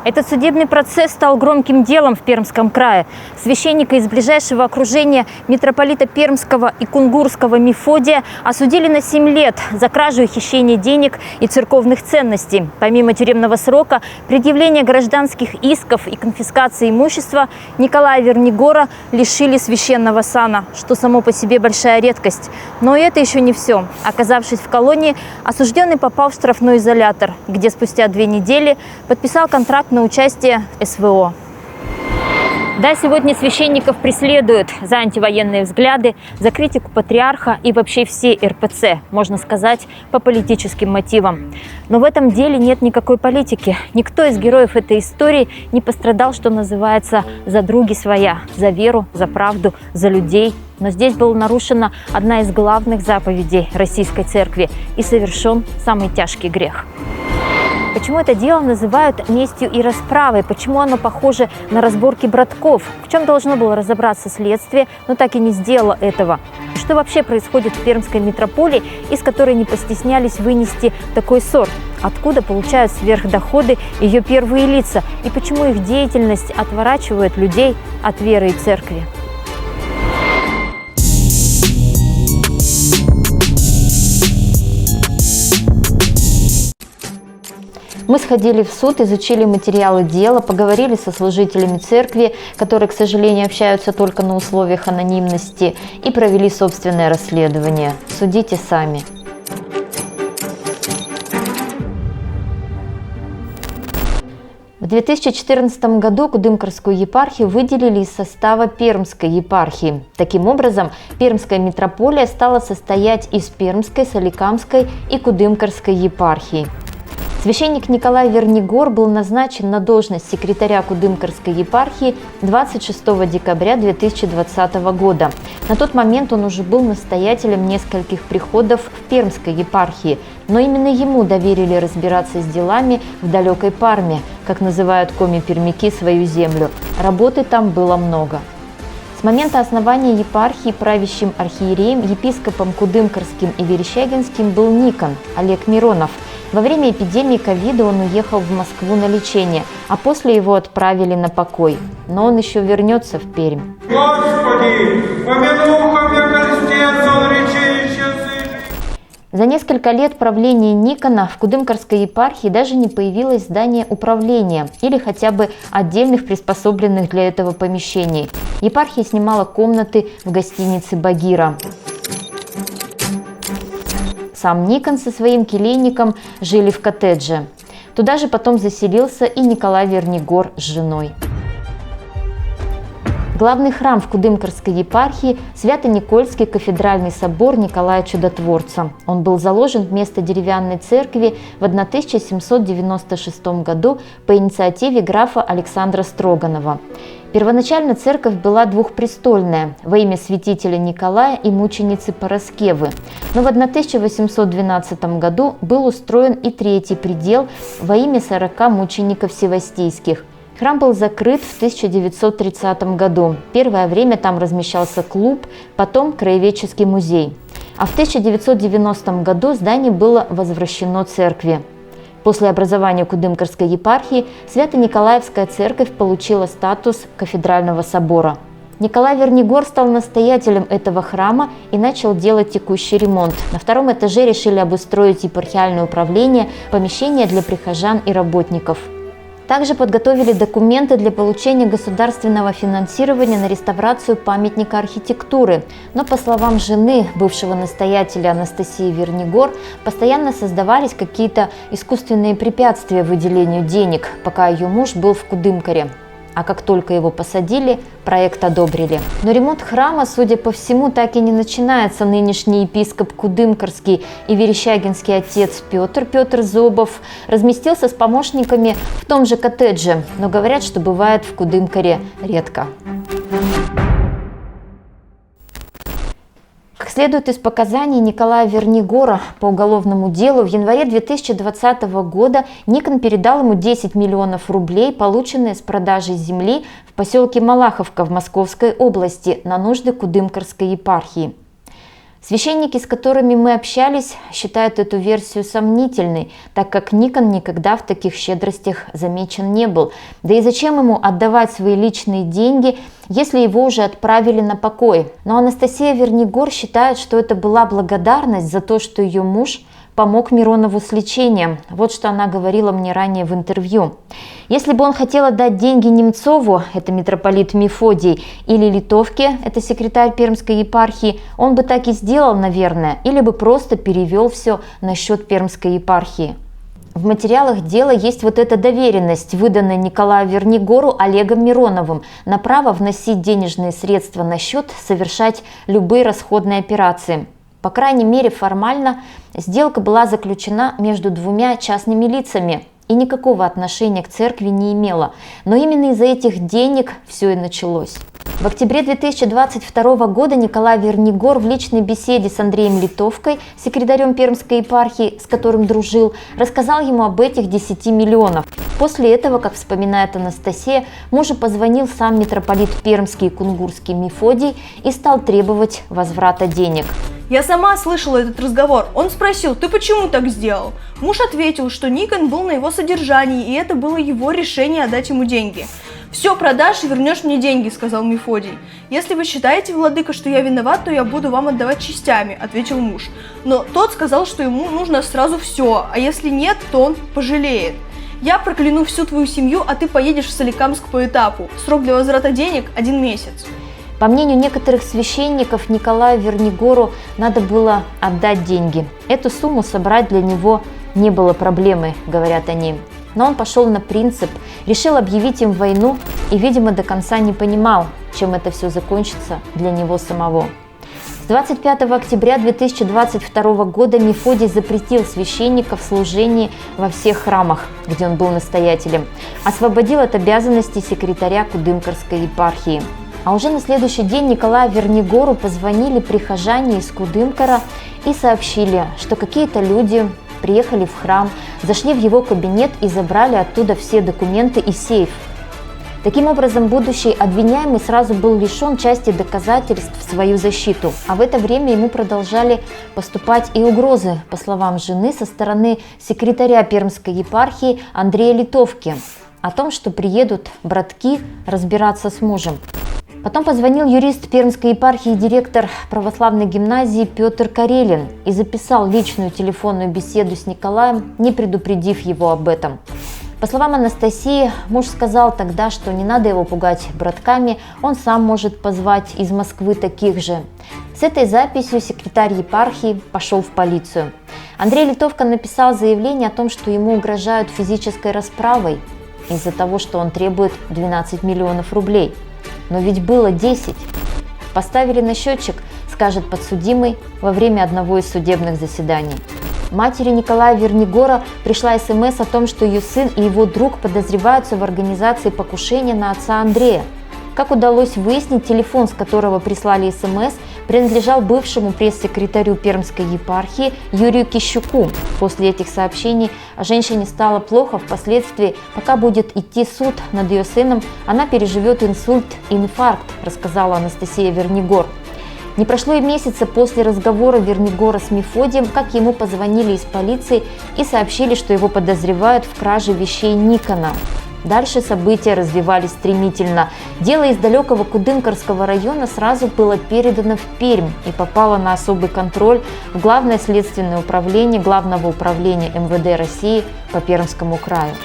Этот судебный процесс стал громким делом в Пермском крае. Священника из ближайшего окружения митрополита Пермского и Кунгурского Мефодия осудили на 7 лет за кражу и хищение денег и церковных ценностей. Помимо тюремного срока, предъявления гражданских исков и конфискации имущества Николая Вернигора лишили священного сана, что само по себе большая редкость. Но и это еще не все. Оказавшись в колонии, осужденный попал в штрафной изолятор, где спустя 2 недели подписал контракт на участие в СВО. Да, сегодня священников преследуют за антивоенные взгляды, за критику патриарха и вообще всей РПЦ, можно сказать, по политическим мотивам. Но в этом деле нет никакой политики. Никто из героев этой истории не пострадал, что называется, за други своя, за веру, за правду, за людей. Но здесь была нарушена одна из главных заповедей Российской Церкви и совершен самый тяжкий грех. Почему это дело называют местью и расправой? Почему оно похоже на разборки братков? В чем должно было разобраться следствие, но так и не сделало этого? Что вообще происходит в Пермской митрополии, из которой не постеснялись вынести такой ссор? Откуда получают сверхдоходы ее первые лица? И почему их деятельность отворачивает людей от веры и церкви? Мы сходили в суд, изучили материалы дела, поговорили со служителями церкви, которые, к сожалению, общаются только на условиях анонимности, и провели собственное расследование. Судите сами. В 2014 году Кудымкарскую епархию выделили из состава Пермской епархии. Таким образом, Пермская митрополия стала состоять из Пермской, Соликамской и Кудымкарской епархий. Священник Николай Вернигор был назначен на должность секретаря Кудымкарской епархии 26 декабря 2020 года. На тот момент он уже был настоятелем нескольких приходов в Пермской епархии, но именно ему доверили разбираться с делами в далекой Парме, как называют коми-пермяки свою землю. Работы там было много. С момента основания епархии правящим архиереем, епископом Кудымкарским и Верещагинским был Никон Олег Миронов. Во время эпидемии ковида он уехал в Москву на лечение, а после его отправили на покой. Но он еще вернется в Пермь. Господи, помянуха мне крестец, он речи часы. За несколько лет правления Никона в Кудымкарской епархии даже не появилось здание управления или хотя бы отдельных приспособленных для этого помещений. Епархия снимала комнаты в гостинице «Багира». Сам Никон со своим келейником жили в коттедже. Туда же потом заселился и Николай Вернигор с женой. Главный храм в Кудымкарской епархии – Свято-Никольский кафедральный собор Николая Чудотворца. Он был заложен вместо деревянной церкви в 1796 году по инициативе графа Александра Строганова. Первоначально церковь была двухпрестольная во имя святителя Николая и мученицы Параскевы. Но в 1812 году был устроен и третий предел во имя 40 мучеников севастийских. Храм был закрыт в 1930 году. Первое время там размещался клуб, потом краеведческий музей. А в 1990 году здание было возвращено церкви. После образования Кудымкарской епархии Свято-Николаевская церковь получила статус кафедрального собора. Николай Вернигор стал настоятелем этого храма и начал делать текущий ремонт. На втором этаже решили обустроить епархиальное управление, помещения для прихожан и работников. Также подготовили документы для получения государственного финансирования на реставрацию памятника архитектуры. Но, по словам жены бывшего настоятеля Анастасии Вернигор, постоянно создавались какие-то искусственные препятствия выделению денег, пока ее муж был в Кудымкаре. А как только его посадили, проект одобрили. Но ремонт храма, судя по всему, так и не начинается. Нынешний епископ Кудымкарский и верещагинский отец Петр Зобов разместился с помощниками в том же коттедже, но говорят, что бывает в Кудымкаре редко. Как следует из показаний Николая Вернигора по уголовному делу, в январе 2020 года Никон передал ему 10 миллионов рублей, полученные с продажи земли в поселке Малаховка в Московской области на нужды Кудымкарской епархии. Священники, с которыми мы общались, считают эту версию сомнительной, так как Никон никогда в таких щедростях замечен не был. Да и зачем ему отдавать свои личные деньги, если его уже отправили на покой? Но Анастасия Вернигор считает, что это была благодарность за то, что ее муж помог Миронову с лечением. Вот что она говорила мне ранее в интервью. Если бы он хотел отдать деньги Немцову, это митрополит Мефодий, или Литовке, это секретарь Пермской епархии, он бы так и сделал, наверное, или бы просто перевел все на счет Пермской епархии. В материалах дела есть вот эта доверенность, выданная Николаю Вернигору Олегом Мироновым, на право вносить денежные средства на счет, совершать любые расходные операции. По крайней мере, формально сделка была заключена между двумя частными лицами и никакого отношения к церкви не имела. Но именно из-за этих денег все и началось. В октябре 2022 года Николай Вернигор в личной беседе с Андреем Литовкой, секретарем Пермской епархии, с которым дружил, рассказал ему об этих 10 миллионов. После этого, как вспоминает Анастасия, мужу позвонил сам митрополит Пермский и Кунгурский Мефодий и стал требовать возврата денег. Я сама слышала этот разговор. Он спросил: ты почему так сделал? Муж ответил, что Никон был на его содержании, и это было его решение отдать ему деньги. «Все продашь и вернешь мне деньги», — сказал Мефодий. «Если вы считаете, владыка, что я виноват, то я буду вам отдавать частями», — ответил муж. Но тот сказал, что ему нужно сразу все, а если нет, то он пожалеет. «Я прокляну всю твою семью, а ты поедешь в Соликамск по этапу. Срок для возврата денег – 1 месяц». По мнению некоторых священников, Николаю Вернигору надо было отдать деньги. Эту сумму собрать для него не было проблемой, говорят они. Но он пошел на принцип, решил объявить им войну и, видимо, до конца не понимал, чем это все закончится для него самого. С 25 октября 2022 года Мефодий запретил священников служение во всех храмах, где он был настоятелем, освободил от обязанностей секретаря Кудымкарской епархии. А уже на следующий день Николаю Вернигору позвонили прихожане из Кудымкара и сообщили, что какие-то люди приехали в храм, зашли в его кабинет и забрали оттуда все документы и сейф. Таким образом, будущий обвиняемый сразу был лишен части доказательств в свою защиту. А в это время ему продолжали поступать и угрозы, по словам жены, со стороны секретаря Пермской епархии Андрея Литовки, о том, что приедут братки разбираться с мужем. Потом позвонил юрист Пермской епархии и директор православной гимназии Петр Карелин и записал личную телефонную беседу с Николаем, не предупредив его об этом. По словам Анастасии, муж сказал тогда, что не надо его пугать братками, он сам может позвать из Москвы таких же. С этой записью секретарь епархии пошел в полицию. Андрей Литовка написал заявление о том, что ему угрожают физической расправой из-за того, что он требует 12 миллионов рублей. Но ведь было 10. Поставили на счетчик, скажет подсудимый во время одного из судебных заседаний. Матери Николая Вернигора пришла СМС о том, что ее сын и его друг подозреваются в организации покушения на отца Андрея. Как удалось выяснить, телефон, с которого прислали СМС, принадлежал бывшему пресс-секретарю Пермской епархии Юрию Кищуку. После этих сообщений женщине стало плохо. Впоследствии, пока будет идти суд над ее сыном, она переживет инсульт и инфаркт, рассказала Анастасия Вернигор. Не прошло и месяца после разговора Вернигора с Мефодием, как ему позвонили из полиции и сообщили, что его подозревают в краже вещей Никона. Дальше события развивались стремительно. Дело из далекого Кудымкарского района сразу было передано в Пермь и попало на особый контроль в Главное следственное управление Главного управления МВД России по Пермскому краю.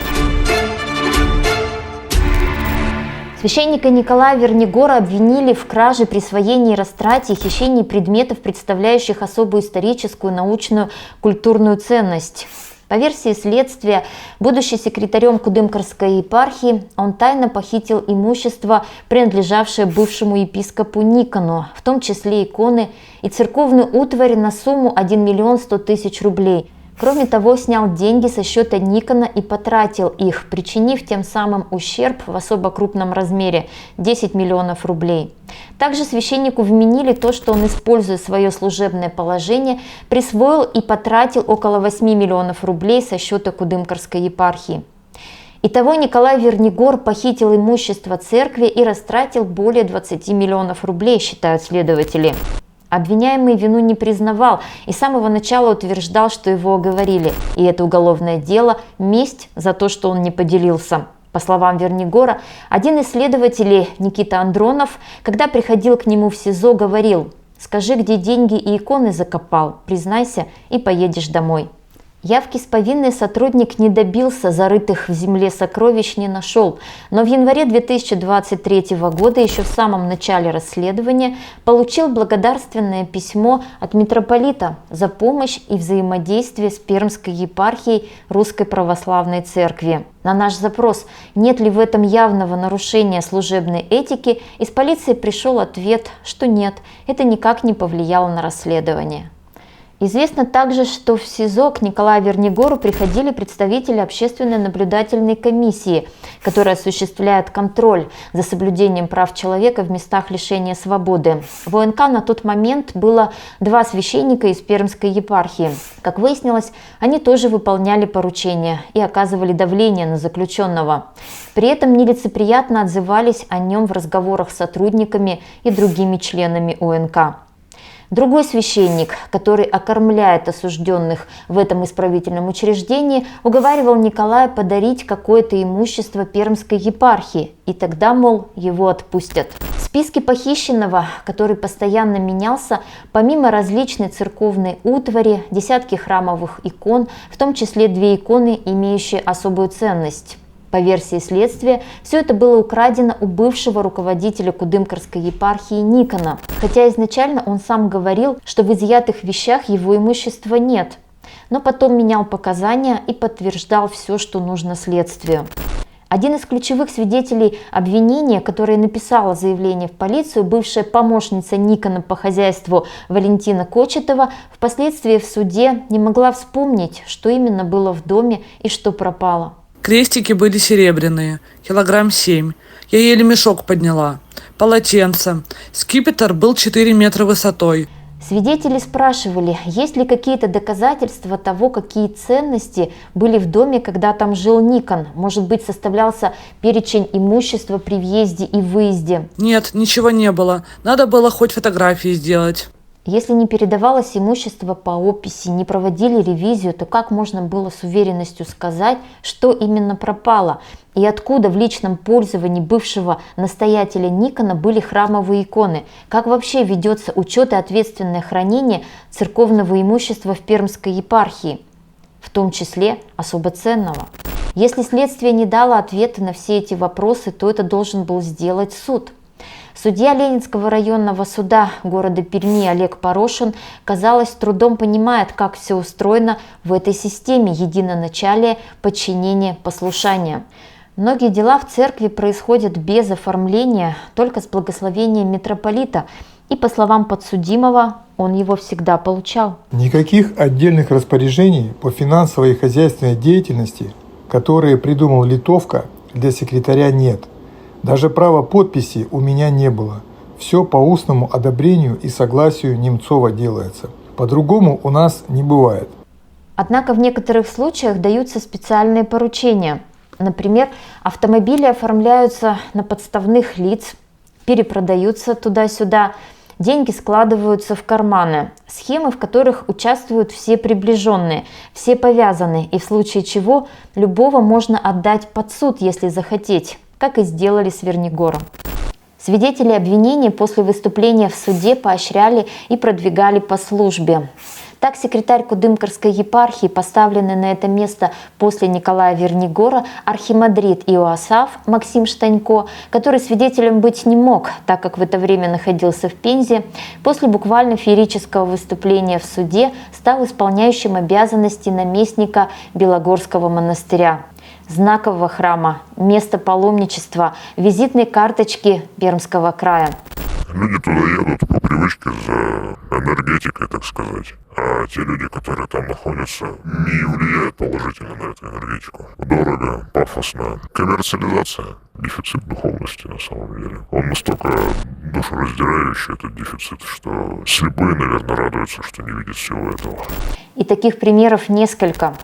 Священника Николая Вернигора обвинили в краже, присвоении, растрате и хищении предметов, представляющих особую историческую, научную, культурную ценность. По версии следствия, будучи секретарем Кудымкарской епархии, он тайно похитил имущество, принадлежавшее бывшему епископу Никону, в том числе иконы и церковную утварь на сумму 1 миллион 100 тысяч рублей. Кроме того, снял деньги со счета Никона и потратил их, причинив тем самым ущерб в особо крупном размере – 10 миллионов рублей. Также священнику вменили то, что он, используя свое служебное положение, присвоил и потратил около 8 миллионов рублей со счета Кудымкарской епархии. Итого Николай Вернигор похитил имущество церкви и растратил более 20 миллионов рублей, считают следователи. Обвиняемый вину не признавал и с самого начала утверждал, что его оговорили. И это уголовное дело – месть за то, что он не поделился. По словам Вернигора, один из следователей, Никита Андронов, когда приходил к нему в СИЗО, говорил: «Скажи, где деньги и иконы закопал, признайся и поедешь домой». Явки с повинной сотрудник не добился, зарытых в земле сокровищ не нашел, но в январе 2023 года, еще в самом начале расследования, получил благодарственное письмо от митрополита за помощь и взаимодействие с Пермской епархией Русской Православной Церкви. На наш запрос, нет ли в этом явного нарушения служебной этики, из полиции пришел ответ, что нет, это никак не повлияло на расследование. Известно также, что в СИЗО к Николаю Вернигору приходили представители общественной наблюдательной комиссии, которая осуществляет контроль за соблюдением прав человека в местах лишения свободы. В ОНК на тот момент было 2 священника из Пермской епархии. Как выяснилось, они тоже выполняли поручения и оказывали давление на заключенного. При этом нелицеприятно отзывались о нем в разговорах с сотрудниками и другими членами ОНК. Другой священник, который окормляет осужденных в этом исправительном учреждении, уговаривал Николая подарить какое-то имущество Пермской епархии, и тогда, мол, его отпустят. В списке похищенного, который постоянно менялся, помимо различной церковной утвари, десятки храмовых икон, в том числе 2 иконы, имеющие особую ценность. По версии следствия, все это было украдено у бывшего руководителя Кудымкарской епархии Никона, хотя изначально он сам говорил, что в изъятых вещах его имущества нет, но потом менял показания и подтверждал все, что нужно следствию. Один из ключевых свидетелей обвинения, которая написала заявление в полицию, бывшая помощница Никона по хозяйству Валентина Кочетова, впоследствии в суде не могла вспомнить, что именно было в доме и что пропало. Крестики были серебряные, 7 килограмм. Я еле мешок подняла. Полотенце. Скипетр был 4 метра высотой. Свидетели спрашивали, есть ли какие-то доказательства того, какие ценности были в доме, когда там жил Никон. Может быть, составлялся перечень имущества при въезде и выезде. Нет, ничего не было. Надо было хоть фотографии сделать. Если не передавалось имущество по описи, не проводили ревизию, то как можно было с уверенностью сказать, что именно пропало? И откуда в личном пользовании бывшего настоятеля Никона были храмовые иконы? Как вообще ведется учет и ответственное хранение церковного имущества в Пермской епархии, в том числе особо ценного? Если следствие не дало ответа на все эти вопросы, то это должен был сделать суд. Судья Ленинского районного суда города Перми Олег Порошин, казалось, трудом понимает, как все устроено в этой системе единоначалия, подчинения, послушания. Многие дела в церкви происходят без оформления, только с благословения митрополита, и, по словам подсудимого, он его всегда получал. Никаких отдельных распоряжений по финансовой и хозяйственной деятельности, которые придумал Литовка, для секретаря нет. Даже права подписи у меня не было. Все по устному одобрению и согласию Немцова делается. По-другому у нас не бывает. Однако в некоторых случаях даются специальные поручения. Например, автомобили оформляются на подставных лиц, перепродаются туда-сюда, деньги складываются в карманы, схемы, в которых участвуют все приближенные, все повязаны, и в случае чего любого можно отдать под суд, если захотеть, как и сделали с Вернигором. Свидетели обвинения после выступления в суде поощряли и продвигали по службе. Так, секретарь Кудымкарской епархии, поставленный на это место после Николая Вернигора, архимандрит Иоасаф Максим Штанько, который свидетелем быть не мог, так как в это время находился в Пензе, после буквально феерического выступления в суде стал исполняющим обязанности наместника Белогорского монастыря, знакового храма, места паломничества, визитной карточки Пермского края. Люди туда едут по привычке за энергетикой, так сказать. А те люди, которые там находятся, не влияют положительно на эту энергетику. Дорого, пафосно. Коммерциализация, дефицит духовности на самом деле. Он настолько душераздирающий, этот дефицит, что слепые, наверное, радуются, что не видят всего этого. И таких примеров несколько.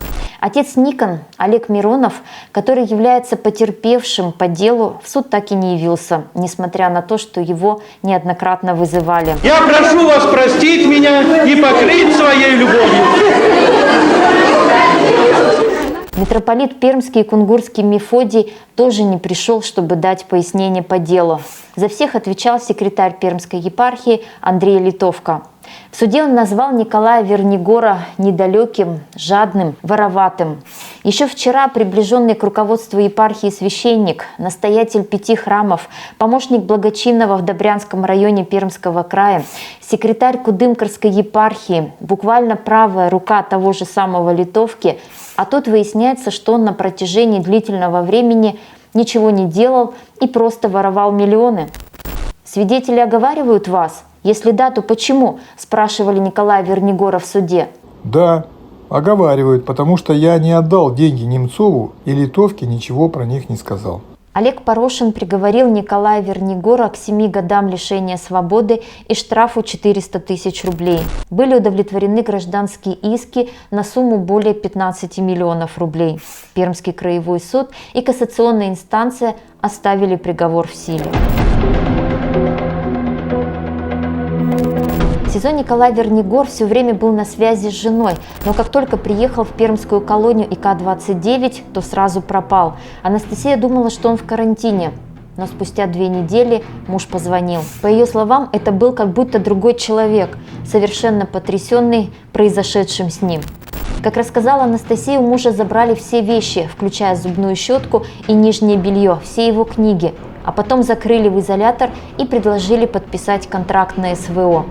Отец Никон, Олег Миронов, который является потерпевшим по делу, в суд так и не явился, несмотря на то, что его неоднократно вызывали. Я прошу вас простить меня и покрыть своей любовью. Митрополит Пермский и Кунгурский Мефодий тоже не пришел, чтобы дать пояснение по делу. За всех отвечал секретарь Пермской епархии Андрей Литовка. В суде он назвал Николая Вернигора недалеким, жадным, вороватым. Еще вчера приближенный к руководству епархии священник, настоятель 5 храмов, помощник благочинного в Добрянском районе Пермского края, секретарь Кудымкарской епархии, буквально правая рука того же самого Литовки, а тут выясняется, что он на протяжении длительного времени ничего не делал и просто воровал миллионы. Свидетели оговаривают вас? Если да, то почему? Спрашивали Николая Вернигора в суде. Да, оговаривают, потому что я не отдал деньги Немцову, и Литовке ничего про них не сказал. Олег Порошин приговорил Николая Вернигора к 7 годам лишения свободы и штрафу 400 тысяч рублей. Были удовлетворены гражданские иски на сумму более 15 миллионов рублей. Пермский краевой суд и кассационная инстанция оставили приговор в силе. В СИЗО Николай Вернигор все время был на связи с женой, но как только приехал в пермскую колонию ИК-29, то сразу пропал. Анастасия думала, что он в карантине, но спустя 2 недели муж позвонил. По ее словам, это был как будто другой человек, совершенно потрясенный произошедшим с ним. Как рассказала Анастасия, у мужа забрали все вещи, включая зубную щетку и нижнее белье, все его книги, а потом закрыли в изолятор и предложили подписать контракт на СВО.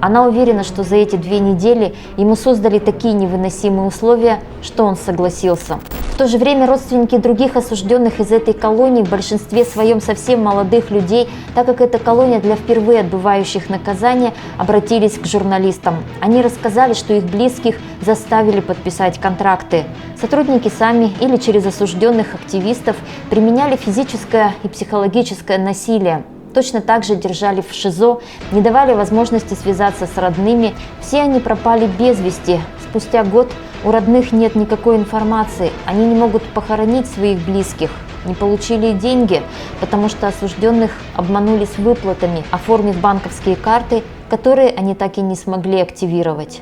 Она уверена, что за эти 2 недели ему создали такие невыносимые условия, что он согласился. В то же время родственники других осужденных из этой колонии, в большинстве своем совсем молодых людей, так как это колония для впервые отбывающих наказание, обратились к журналистам. Они рассказали, что их близких заставили подписать контракты. Сотрудники сами или через осужденных активистов применяли физическое и психологическое насилие. Точно так же держали в ШИЗО, не давали возможности связаться с родными. Все они пропали без вести. Спустя год у родных нет никакой информации. Они не могут похоронить своих близких. Не получили деньги, потому что осужденных обманули с выплатами, оформив банковские карты, которые они так и не смогли активировать.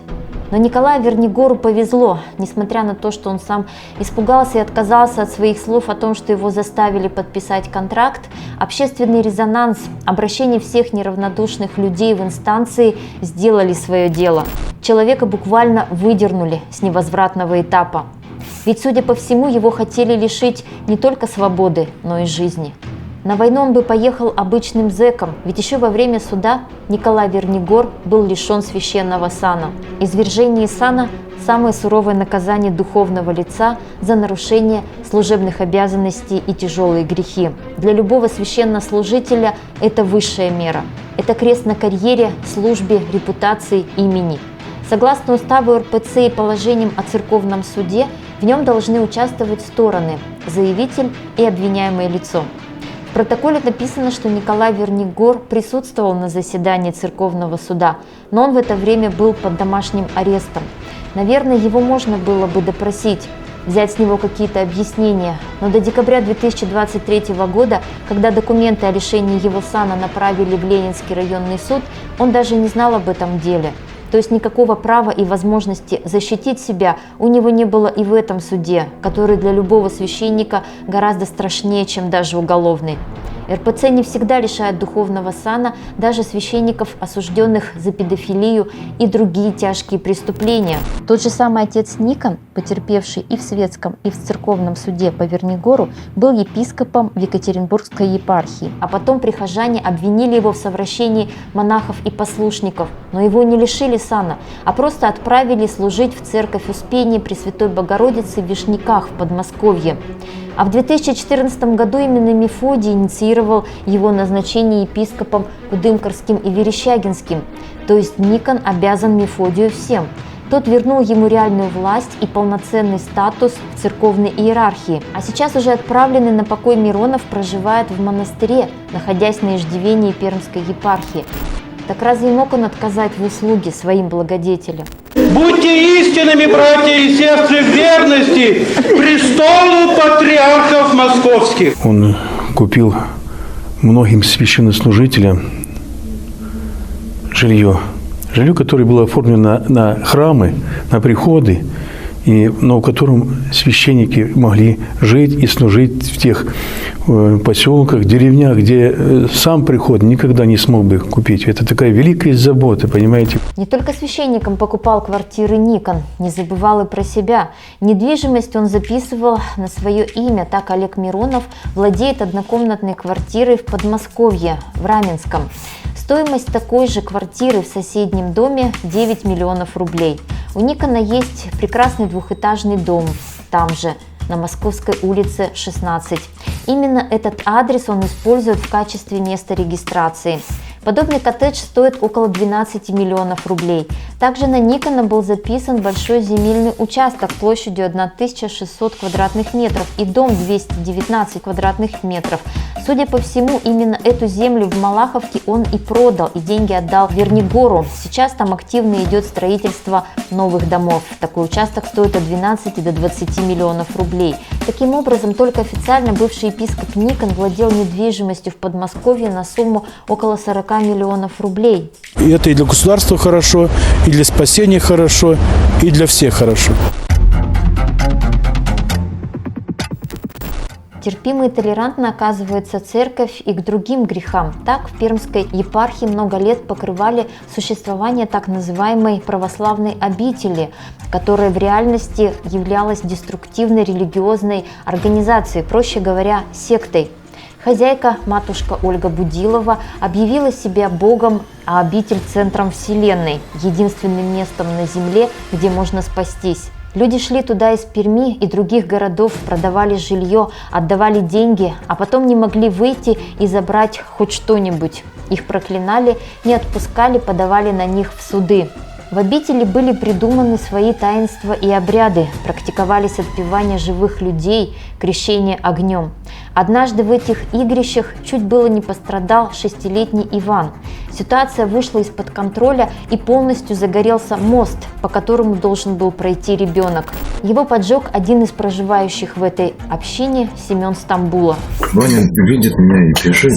Но Николаю Вернигору повезло, несмотря на то, что он сам испугался и отказался от своих слов о том, что его заставили подписать контракт. Общественный резонанс, обращение всех неравнодушных людей в инстанции сделали свое дело. Человека буквально выдернули с невозвратного этапа. Ведь, судя по всему, его хотели лишить не только свободы, но и жизни. На войну он бы поехал обычным зэком, ведь еще во время суда Николай Вернигор был лишен священного сана. Извержение из сана – самое суровое наказание духовного лица за нарушение служебных обязанностей и тяжелые грехи. Для любого священнослужителя это высшая мера. Это крест на карьере, службе, репутации, имени. Согласно уставу РПЦ и положениям о церковном суде, в нем должны участвовать стороны – заявитель и обвиняемое лицо. В протоколе написано, что Николай Вернигор присутствовал на заседании церковного суда, но он в это время был под домашним арестом. Наверное, его можно было бы допросить, взять с него какие-то объяснения, но до декабря 2023 года, когда документы о лишении его сана направили в Ленинский районный суд, он даже не знал об этом деле. То есть никакого права и возможности защитить себя у него не было и в этом суде, который для любого священника гораздо страшнее, чем даже уголовный. РПЦ не всегда лишает духовного сана даже священников, осужденных за педофилию и другие тяжкие преступления. Тот же самый отец Никон, потерпевший и в светском, и в церковном суде по Вернигору, был епископом в Екатеринбургской епархии. А потом прихожане обвинили его в совращении монахов и послушников, но его не лишили сана, а просто отправили служить в церковь Успения Пресвятой Богородицы в Вишняках в Подмосковье. А в 2014 году именно Мефодий инициировал его назначение епископом Кудымкарским и Верещагинским. То есть Никон обязан Мефодию всем. Тот вернул ему реальную власть и полноценный статус в церковной иерархии. А сейчас уже отправленный на покой Миронов проживает в монастыре, находясь на иждивении Пермской епархии. Так разве мог он отказать в услуге своим благодетелям? Будьте истинными, братья и сестры, в верности престолу патриархов московских. Он купил многим священнослужителям жилье, которое было оформлено на храмы, на приходы, но в котором священники могли жить и служить в тех поселках, деревнях, где сам приход никогда не смог бы купить. Это такая великая забота, понимаете? Не только священникам покупал квартиры Никон, не забывал и про себя. Недвижимость он записывал на свое имя. Так Олег Миронов владеет однокомнатной квартирой в Подмосковье, в Раменском. Стоимость такой же квартиры в соседнем доме 9 миллионов рублей. У Никона есть прекрасный двухэтажный дом там же, на Московской улице 16. Именно этот адрес он использует в качестве места регистрации. Подобный коттедж стоит около 12 миллионов рублей. Также на Никона был записан большой земельный участок площадью 1600 квадратных метров и дом 219 квадратных метров. Судя по всему, именно эту землю в Малаховке он и продал, и деньги отдал Вернигору. Сейчас там активно идет строительство новых домов. Такой участок стоит от 12 до 20 миллионов рублей. Таким образом, только официально бывший епископ Никон владел недвижимостью в Подмосковье на сумму около 40 миллионов рублей. И это и для государства хорошо, и для спасения хорошо, и для всех хорошо. Терпимо и толерантно оказывается церковь и к другим грехам. Так, в Пермской епархии много лет покрывали существование так называемой православной обители, которая в реальности являлась деструктивной религиозной организацией, проще говоря, сектой. Хозяйка, матушка Ольга Будилова, объявила себя Богом, а обитель центром вселенной, единственным местом на земле, где можно спастись. Люди шли туда из Перми и других городов, продавали жилье, отдавали деньги, а потом не могли выйти и забрать хоть что-нибудь. Их проклинали, не отпускали, подавали на них в суды. В обители были придуманы свои таинства и обряды, практиковались отпевания живых людей, крещение огнем. Однажды в этих игрищах чуть было не пострадал 6-летний Иван. Ситуация вышла из-под контроля и полностью загорелся мост, по которому должен был пройти ребенок. Его поджег один из проживающих в этой общине, Семен Стамбула. Ваня видит меня и пишет,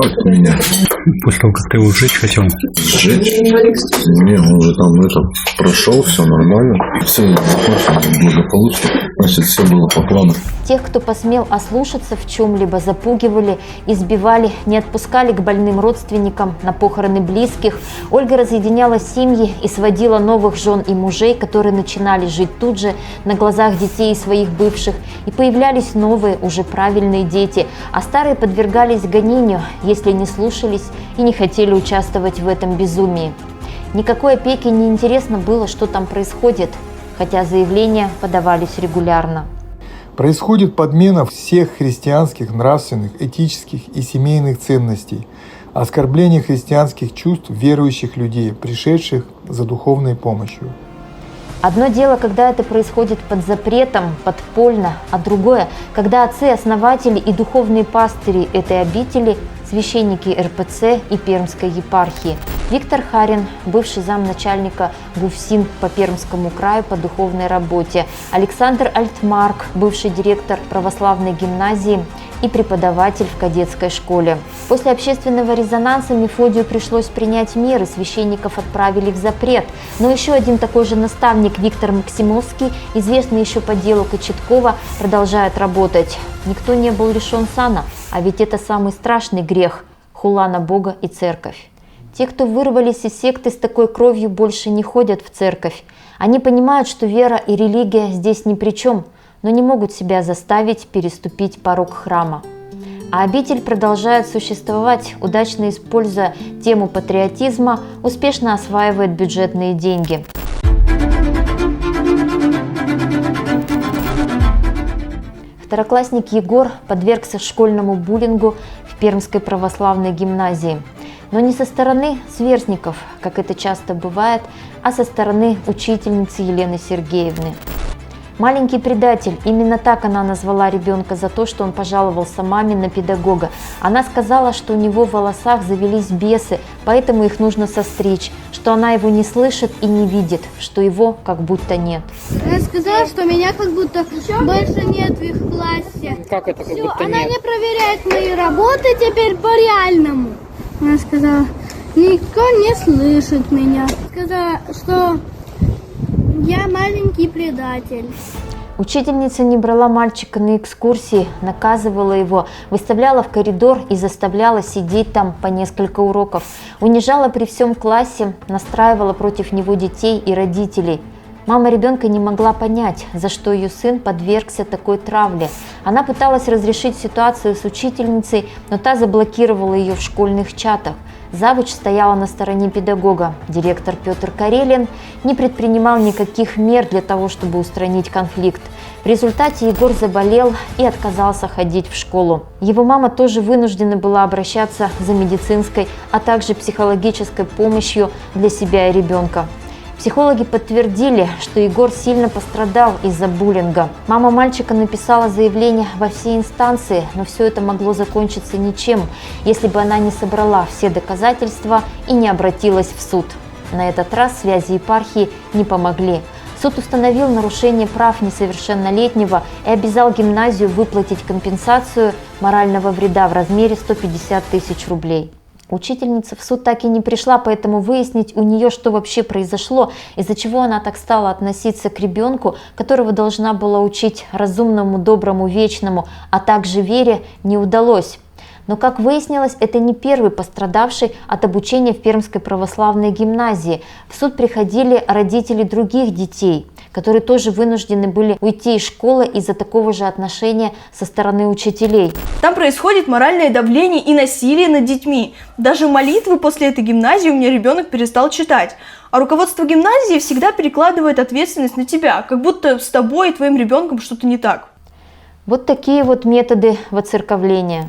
как меня. После того, как ты его сжечь хотел? Сжечь? Не, он уже там прошел, все нормально. Все благополучно, значит, все было по плану. Тех, кто посмел ослушаться в чем-либо, запугивали, избивали, не отпускали к больным родственникам на похороны близких. Ольга разъединяла семьи и сводила новых жен и мужей, которые начинали жить тут же, на глазах детей своих бывших. И появлялись новые, уже правильные дети, а старые подвергались гонению, если не слушались и не хотели участвовать в этом безумии. Никакой опеке не интересно было, что там происходит, хотя заявления подавались регулярно. Происходит подмена всех христианских, нравственных, этических и семейных ценностей, оскорбление христианских чувств верующих людей, пришедших за духовной помощью. Одно дело, когда это происходит под запретом, подпольно, а другое, когда отцы-основатели и духовные пастыри этой обители – священники РПЦ и Пермской епархии. Виктор Харин, бывший замначальника ГУФСИН по Пермскому краю по духовной работе. Александр Альтмарк, бывший директор православной гимназии и преподаватель в кадетской школе. После общественного резонанса Мефодию пришлось принять меры, священников отправили в запрет. Но еще один такой же наставник Виктор Максимовский, известный еще по делу Кочеткова, продолжает работать. Никто не был лишен сана, а ведь это самый страшный грех – хула на Бога и церковь. Те, кто вырвались из секты с такой кровью, больше не ходят в церковь. Они понимают, что вера и религия здесь ни при чем, но не могут себя заставить переступить порог храма. А обитель продолжает существовать, удачно используя тему патриотизма, успешно осваивает бюджетные деньги. Второклассник Егор подвергся школьному буллингу в Пермской православной гимназии. Но не со стороны сверстников, как это часто бывает, а со стороны учительницы Елены Сергеевны. «Маленький предатель» – именно так она назвала ребенка за то, что он пожаловался маме на педагога. Она сказала, что у него в волосах завелись бесы, поэтому их нужно состричь, что она его не слышит и не видит, что его как будто нет. Она сказала, что меня как будто больше нет в их классе. Как это как Всё, будто она нет? не проверяет мои работы теперь по-реальному. Она сказала, никто не слышит меня. Сказала, что я маленький предатель. Учительница не брала мальчика на экскурсии, наказывала его, выставляла в коридор и заставляла сидеть там по несколько уроков, унижала при всем классе, настраивала против него детей и родителей. Мама ребенка не могла понять, за что ее сын подвергся такой травле. Она пыталась разрешить ситуацию с учительницей, но та заблокировала ее в школьных чатах. Завуч стояла на стороне педагога. Директор Петр Карелин не предпринимал никаких мер для того, чтобы устранить конфликт. В результате Егор заболел и отказался ходить в школу. Его мама тоже вынуждена была обращаться за медицинской, а также психологической помощью для себя и ребенка. Психологи подтвердили, что Егор сильно пострадал из-за буллинга. Мама мальчика написала заявление во все инстанции, но все это могло закончиться ничем, если бы она не собрала все доказательства и не обратилась в суд. На этот раз связи епархии не помогли. Суд установил нарушение прав несовершеннолетнего и обязал гимназию выплатить компенсацию морального вреда в размере 150 тысяч рублей. Учительница в суд так и не пришла, поэтому выяснить у нее, что вообще произошло, из-за чего она так стала относиться к ребенку, которого должна была учить разумному, доброму, вечному, а также вере, не удалось. Но, как выяснилось, это не первый пострадавший от обучения в Пермской православной гимназии. В суд приходили родители других детей, которые тоже вынуждены были уйти из школы из-за такого же отношения со стороны учителей. Там происходит моральное давление и насилие над детьми. Даже молитвы после этой гимназии у меня ребенок перестал читать. А руководство гимназии всегда перекладывает ответственность на тебя, как будто с тобой и твоим ребенком что-то не так. Вот такие вот методы воцерковления.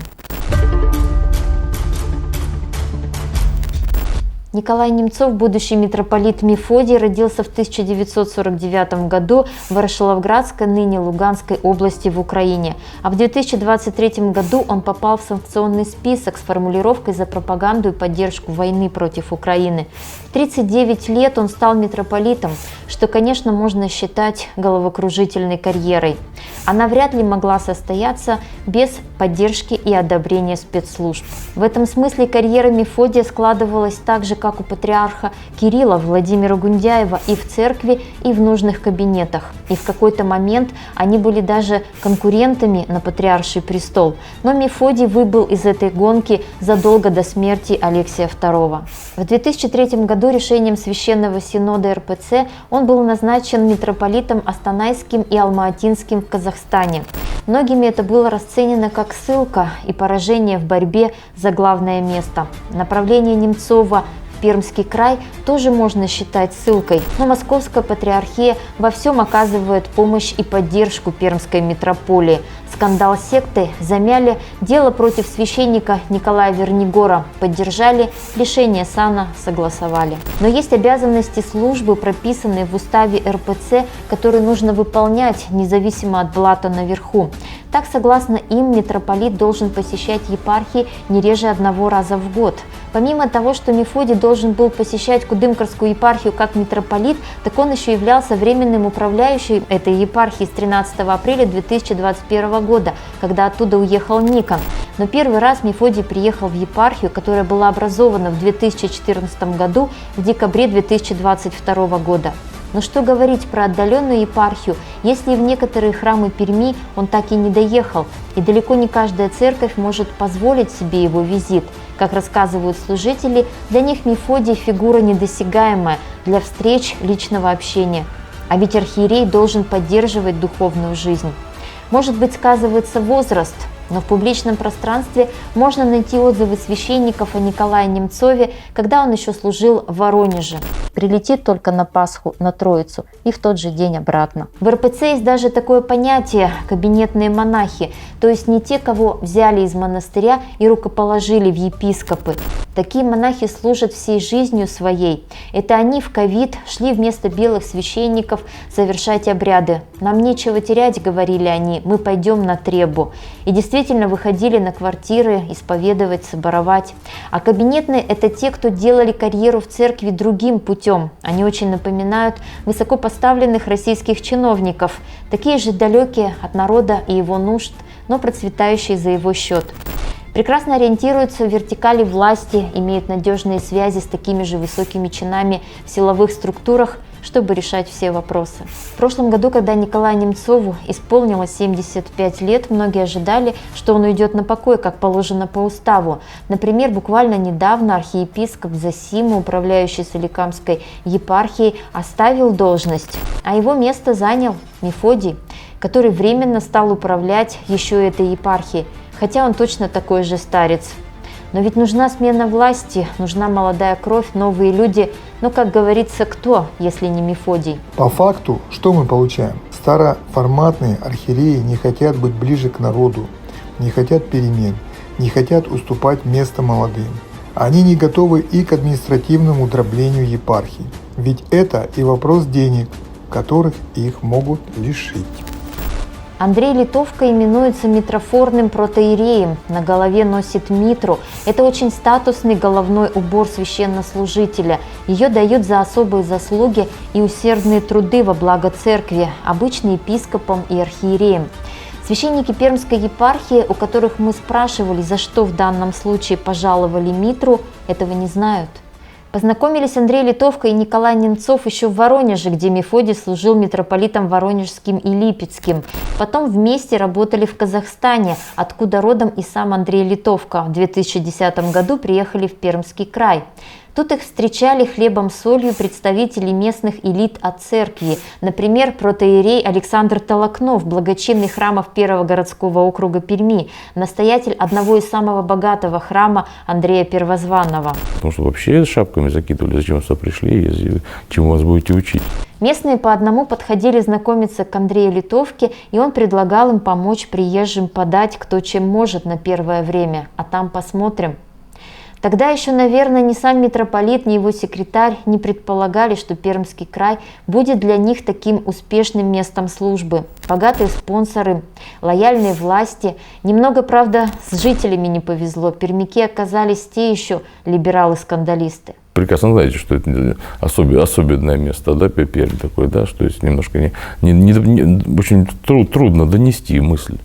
Николай Немцов, будущий митрополит Мефодий, родился в 1949 году в Ворошиловградской, ныне Луганской области в Украине. А в 2023 году он попал в санкционный список с формулировкой «За пропаганду и поддержку войны против Украины». В 39 лет он стал митрополитом, что, конечно, можно считать головокружительной карьерой. Она вряд ли могла состояться без поддержки и одобрения спецслужб. В этом смысле карьера Мефодия складывалась так же, как у патриарха Кирилла Владимира Гундяева, и в церкви, и в нужных кабинетах. И в какой-то момент они были даже конкурентами на патриарший престол. Но Мефодий выбыл из этой гонки задолго до смерти Алексия II. В 2003 году решением Священного Синода РПЦ он был назначен митрополитом Астанайским и Алма-Атинским в Казахстане. Многими это было расценено как ссылка и поражение в борьбе за главное место. Направление Немцова в Пермский край тоже можно считать ссылкой, но Московская патриархия во всем оказывает помощь и поддержку пермской митрополии. Скандал секты замяли, дело против священника Николая Вернигора поддержали, лишение сана согласовали. Но есть обязанности службы, прописанные в уставе РПЦ, которые нужно выполнять независимо от блата наверху. Так, согласно им, митрополит должен посещать епархии не реже 1 раза в год. Помимо того, что Мефодий должен был посещать Кудымкарскую епархию как митрополит, так он еще являлся временным управляющим этой епархии с 13 апреля 2021 года, когда оттуда уехал Никон. Но первый раз Мефодий приехал в епархию, которая была образована в 2014 году, в декабре 2022 года. Но что говорить про отдаленную епархию, если в некоторые храмы Перми он так и не доехал, и далеко не каждая церковь может позволить себе его визит. Как рассказывают служители, для них Мефодий – фигура недосягаемая для встреч, личного общения. А ведь архиерей должен поддерживать духовную жизнь. Может быть, сказывается возраст, но в публичном пространстве можно найти отзывы священников о Николае Немцове, когда он еще служил в Воронеже. Прилетит только на Пасху, на Троицу и в тот же день обратно. В РПЦ есть даже такое понятие – кабинетные монахи, то есть не те, кого взяли из монастыря и рукоположили в епископы. Такие монахи служат всей жизнью своей. Это они в ковид шли вместо белых священников совершать обряды. «Нам нечего терять», — говорили они, — «мы пойдем на требу». И действительно выходили на квартиры исповедовать, соборовать. А кабинетные — это те, кто делали карьеру в церкви другим путем. Они очень напоминают высокопоставленных российских чиновников, такие же далекие от народа и его нужд, но процветающие за его счет. Прекрасно ориентируются в вертикали власти, имеют надежные связи с такими же высокими чинами в силовых структурах, чтобы решать все вопросы. В прошлом году, когда Николаю Немцову исполнилось 75 лет, многие ожидали, что он уйдет на покой, как положено по уставу. Например, буквально недавно архиепископ Зосима, управляющий Соликамской епархией, оставил должность, а его место занял Мефодий, который временно стал управлять еще этой епархией, хотя он точно такой же старец. Но ведь нужна смена власти, нужна молодая кровь, новые люди. Но, как говорится, кто, если не Мефодий? По факту, что мы получаем? Староформатные архиереи не хотят быть ближе к народу, не хотят перемен, не хотят уступать место молодым. Они не готовы и к административному дроблению епархий. Ведь это и вопрос денег, которых их могут лишить. Андрей Литовка именуется митрофорным протоиереем, на голове носит митру. Это очень статусный головной убор священнослужителя. Ее дают за особые заслуги и усердные труды во благо церкви, обычно епископам и архиереям. Священники Пермской епархии, у которых мы спрашивали, за что в данном случае пожаловали митру, этого не знают. Познакомились Андрей Литовка и Николай Немцов еще в Воронеже, где Мефодий служил митрополитом Воронежским и Липецким. Потом вместе работали в Казахстане, откуда родом и сам Андрей Литовка. В 2010 году приехали в Пермский край. Тут их встречали хлебом-солью представители местных элит от церкви. Например, протоиерей Александр Толокнов, благочинный храмов Первого городского округа Перми, настоятель одного из самого богатого храма Андрея Первозванного. Потому что вообще шапками закидывали, зачем сюда пришли, чему вас будете учить. Местные по одному подходили знакомиться к Андрею Литовке, и он предлагал им помочь приезжим подать кто чем может на первое время, а там посмотрим. Тогда еще, наверное, ни сам митрополит, ни его секретарь не предполагали, что Пермский край будет для них таким успешным местом службы. Богатые спонсоры, лояльные власти. Немного, правда, с жителями не повезло. Пермяки оказались те еще либералы-скандалисты. Прекрасно знаете, что это особенное место, да, Пермь такое, да, что есть немножко очень трудно донести мысль,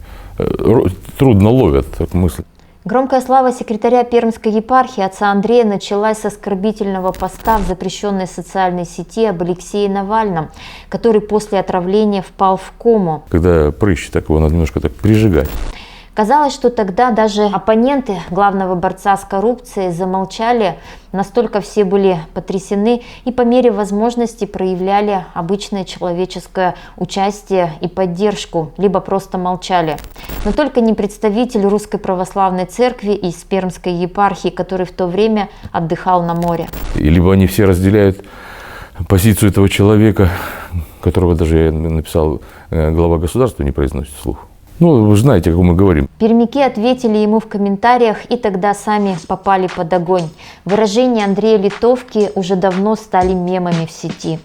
трудно ловят мысль. Громкая слава секретаря Пермской епархии отца Андрея началась с оскорбительного поста в запрещенной социальной сети об Алексее Навальном, который после отравления впал в кому. Когда прыщ, так его надо немножко так прижигать. Казалось, что тогда даже оппоненты главного борца с коррупцией замолчали, настолько все были потрясены и по мере возможности проявляли обычное человеческое участие и поддержку, либо просто молчали. Но только не представитель Русской Православной Церкви из Пермской епархии, который в то время отдыхал на море. И либо они все разделяют позицию этого человека, которого даже я написал, глава государства не произносит вслух. Ну, вы же знаете, о ком мы говорим. Пермяки ответили ему в комментариях и тогда сами попали под огонь. Выражения Андрея Литовки уже давно стали мемами в сети.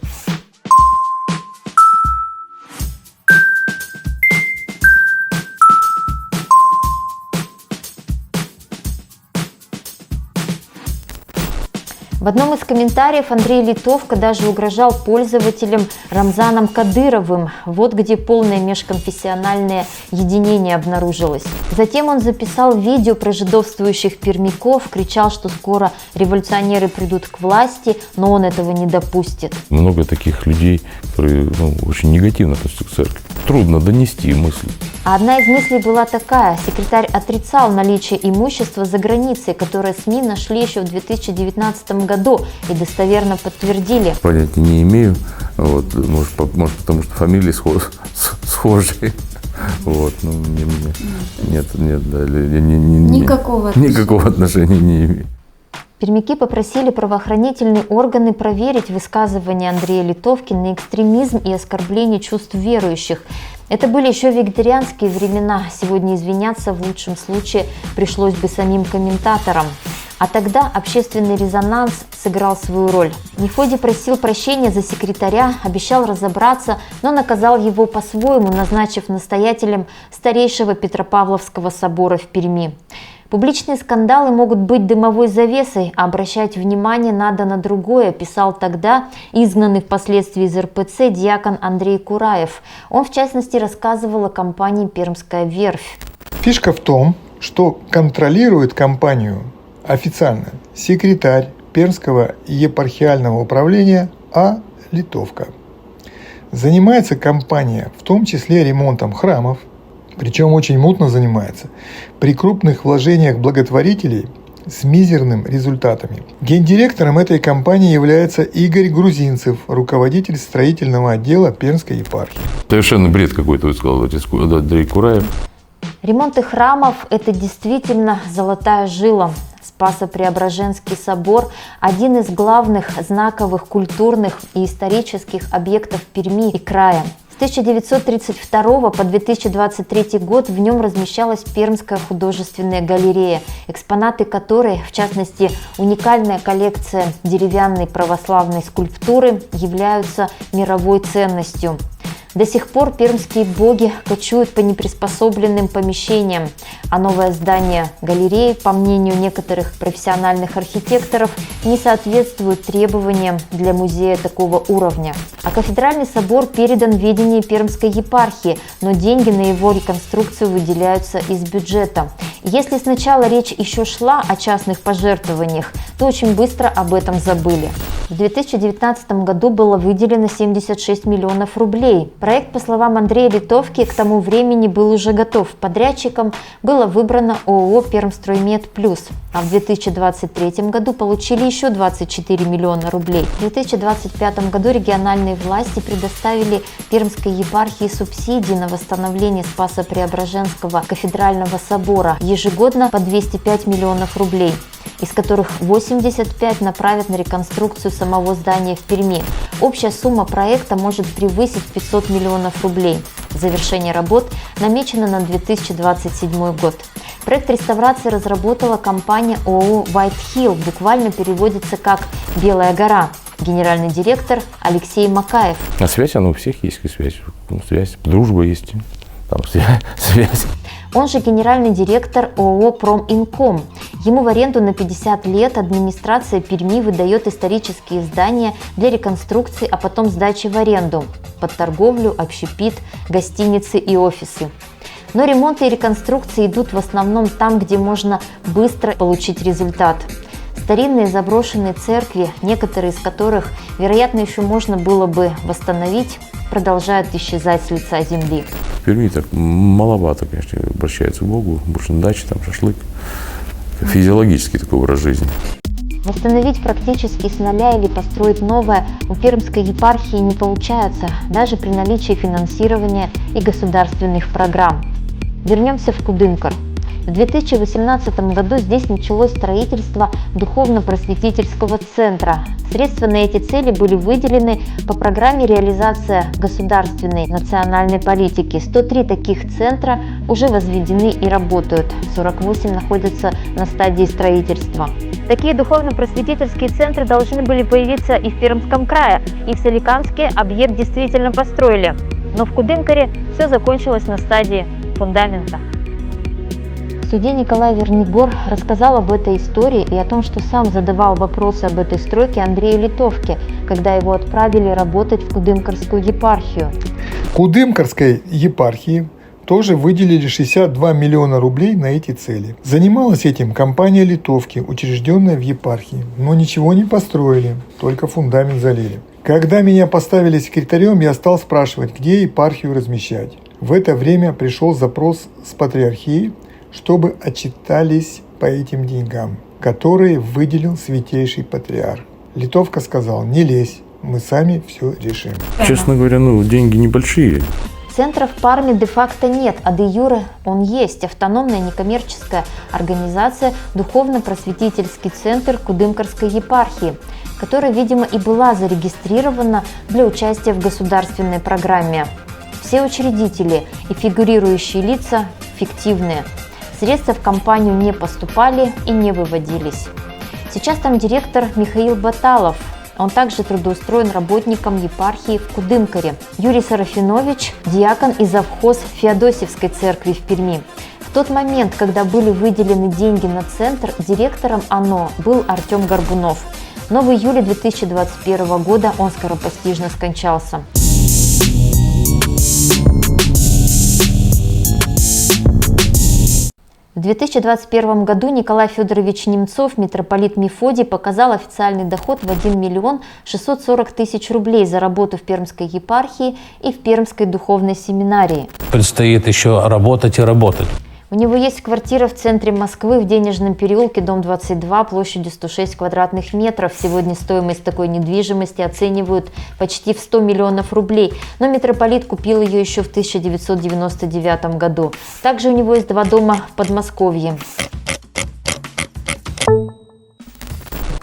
В одном из комментариев Андрей Литовка даже угрожал пользователям Рамзаном Кадыровым. Вот где полное межконфессиональное единение обнаружилось. Затем он записал видео про жидовствующих пермяков, кричал, что скоро революционеры придут к власти, но он этого не допустит. Много таких людей, которые очень негативно относятся к церкви. Трудно донести мысль. А одна из мыслей была такая. Секретарь отрицал наличие имущества за границей, которое СМИ нашли еще в 2019 году и достоверно подтвердили. Понятия не имею. Вот, может, потому что фамилии схожие. Вот, ну, нет, да, никакого отношения не имею. Пермяки попросили правоохранительные органы проверить высказывания Андрея Литовки на экстремизм и оскорбление чувств верующих. Это были еще вегетарианские времена. Сегодня извиняться в лучшем случае пришлось бы самим комментаторам. А тогда общественный резонанс сыграл свою роль. Мефодий просил прощения за секретаря, обещал разобраться, но наказал его по-своему, назначив настоятелем старейшего Петропавловского собора в Перми. Публичные скандалы могут быть дымовой завесой, а обращать внимание надо на другое, писал тогда изгнанный впоследствии из РПЦ диакон Андрей Кураев. Он, в частности, рассказывал о компании «Пермская верфь». Фишка в том, что контролирует компанию официально секретарь Пермского епархиального управления А. Литовка. Занимается компания в том числе ремонтом храмов, причем очень мутно занимается, при крупных вложениях благотворителей с мизерными результатами. Гендиректором этой компании является Игорь Грузинцев, руководитель строительного отдела Пермской епархии. Совершенно бред какой-то, вы сказал, Андрей Кураев. Ремонты храмов – это действительно золотая жила. Спасо-Преображенский собор – один из главных знаковых культурных и исторических объектов Перми и края. С 1932 по 2023 год в нем размещалась Пермская художественная галерея, экспонаты которой, в частности, уникальная коллекция деревянной православной скульптуры, являются мировой ценностью. До сих пор пермские боги кочуют по неприспособленным помещениям, а новое здание галереи, по мнению некоторых профессиональных архитекторов, не соответствует требованиям для музея такого уровня. А кафедральный собор передан в ведение Пермской епархии, но деньги на его реконструкцию выделяются из бюджета. Если сначала речь еще шла о частных пожертвованиях, то очень быстро об этом забыли. В 2019 году было выделено 76 миллионов рублей. Проект, по словам Андрея Литовки, к тому времени был уже готов. Подрядчиком было выбрано ООО «Пермстроймет Плюс», а в 2023 году получили еще 24 миллиона рублей. В 2025 году региональные власти предоставили Пермской епархии субсидии на восстановление Спасо-Преображенского кафедрального собора ежегодно по 205 миллионов рублей, из которых 85 направят на реконструкцию самого здания в Перми. Общая сумма проекта может превысить 500 миллионов рублей. Завершение работ намечено на 2027 год. Проект реставрации разработала компания ООО «White Hill», буквально переводится как «Белая гора». Генеральный директор Алексей Макаев. А связь, она у всех есть, связь, дружба есть, там связь. Он же генеральный директор ООО «Проминком». Ему в аренду на 50 лет администрация Перми выдает исторические здания для реконструкции, а потом сдачи в аренду под торговлю, общепит, гостиницы и офисы. Но ремонты и реконструкции идут в основном там, где можно быстро получить результат. Старинные заброшенные церкви, некоторые из которых, вероятно, еще можно было бы восстановить, продолжают исчезать с лица земли. В Перми так маловато, конечно, обращаются к Богу, больше на даче, там шашлык. Физиологический такой образ жизни. Восстановить практически с нуля или построить новое у Пермской епархии не получается, даже при наличии финансирования и государственных программ. Вернемся в Кудымкар. В 2018 году здесь началось строительство духовно-просветительского центра. Средства на эти цели были выделены по программе «Реализация государственной национальной политики». 103 таких центра уже возведены и работают. 48 находятся на стадии строительства. Такие духовно-просветительские центры должны были появиться и в Пермском крае, и в Соликамске объект действительно построили. Но в Кудымкаре все закончилось на стадии фундамента. Судья Николай Вернигор рассказал об этой истории и о том, что сам задавал вопросы об этой стройке Андрею Литовке, когда его отправили работать в Кудымкарскую епархию. Кудымкарской епархии тоже выделили 62 миллиона рублей на эти цели. Занималась этим компания Литовки, учрежденная в епархии, но ничего не построили, только фундамент залили. Когда меня поставили секретарем, я стал спрашивать, где епархию размещать. В это время пришел запрос с патриархии, чтобы отчитались по этим деньгам, которые выделил святейший патриарх. Литовка сказал: не лезь, мы сами все решим. Честно говоря, деньги небольшие. Центра в Парме де-факто нет, а де-юре он есть. Автономная некоммерческая организация «Духовно-просветительский центр Кудымкарской епархии», которая, видимо, и была зарегистрирована для участия в государственной программе. Все учредители и фигурирующие лица фиктивные. Средства в компанию не поступали и не выводились. Сейчас там директор Михаил Баталов. Он также трудоустроен работником епархии в Кудымкаре. Юрий Сарафинович – диакон и завхоз Феодосиевской церкви в Перми. В тот момент, когда были выделены деньги на центр, директором ОНО был Артем Горбунов. Но в июле 2021 года он скоропостижно скончался. В 2021 году Николай Федорович Немцов, митрополит Мефодий, показал официальный доход в 1 миллион 640 тысяч рублей за работу в Пермской епархии и в Пермской духовной семинарии. Предстоит еще работать и работать. У него есть квартира в центре Москвы в Денежном переулке, дом 22, площадью 106 квадратных метров. Сегодня стоимость такой недвижимости оценивают почти в 100 миллионов рублей. Но митрополит купил ее еще в 1999 году. Также у него есть 2 дома в Подмосковье.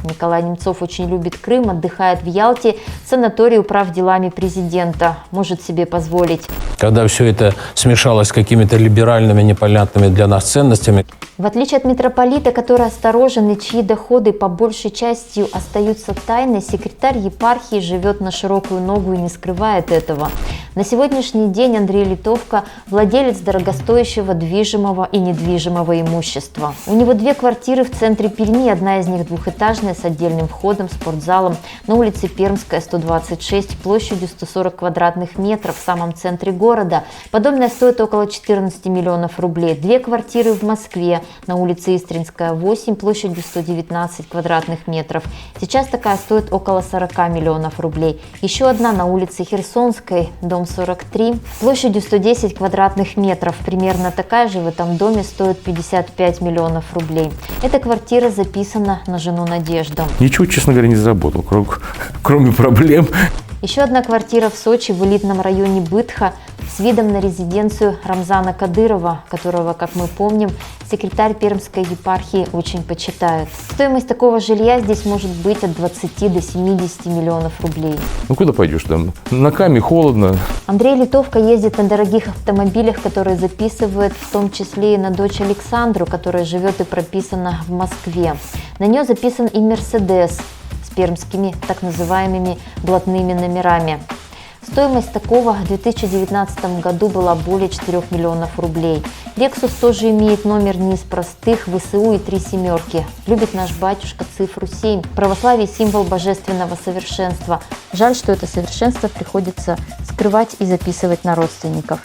Николай Немцов очень любит Крым, отдыхает в Ялте, в санатории управ делами президента. Может себе позволить. Когда все это смешалось с какими-то либеральными, непонятными для нас ценностями. В отличие от митрополита, который осторожен и чьи доходы по большей части остаются тайной, секретарь епархии живет на широкую ногу и не скрывает этого. На сегодняшний день Андрей Литовка – владелец дорогостоящего движимого и недвижимого имущества. У него 2 квартиры в центре Перми, одна из них двухэтажная с отдельным входом, спортзалом, на улице Пермская, 126, площадью 140 квадратных метров в самом центре города. Подобная стоит около 14 миллионов рублей. 2 квартиры в Москве, на улице Истринская, 8, площадью 119 квадратных метров. Сейчас такая стоит около 40 миллионов рублей. Еще одна на улице Херсонской, дом 43, площадью 110 квадратных метров. Примерно такая же в этом доме стоит 55 миллионов рублей. Эта квартира записана на жену Надежду. Ничего, честно говоря, не заработал, кроме проблем. Еще одна квартира в Сочи, в элитном районе Бытха, с видом на резиденцию Рамзана Кадырова, которого, как мы помним, секретарь Пермской епархии очень почитает. Стоимость такого жилья здесь может быть от 20 до 70 миллионов рублей. Ну куда пойдешь там? На Каме холодно. Андрей Литовка ездит на дорогих автомобилях, которые записывает в том числе и на дочь Александру, которая живет и прописана в Москве. На нее записан и Мерседес с пермскими так называемыми блатными номерами. Стоимость такого в 2019 году была более 4 миллионов рублей. Lexus тоже имеет номер не из простых, ВСУ и 3 семерки. Любит наш батюшка цифру 7. Православие – символ божественного совершенства. Жаль, что это совершенство приходится скрывать и записывать на родственников.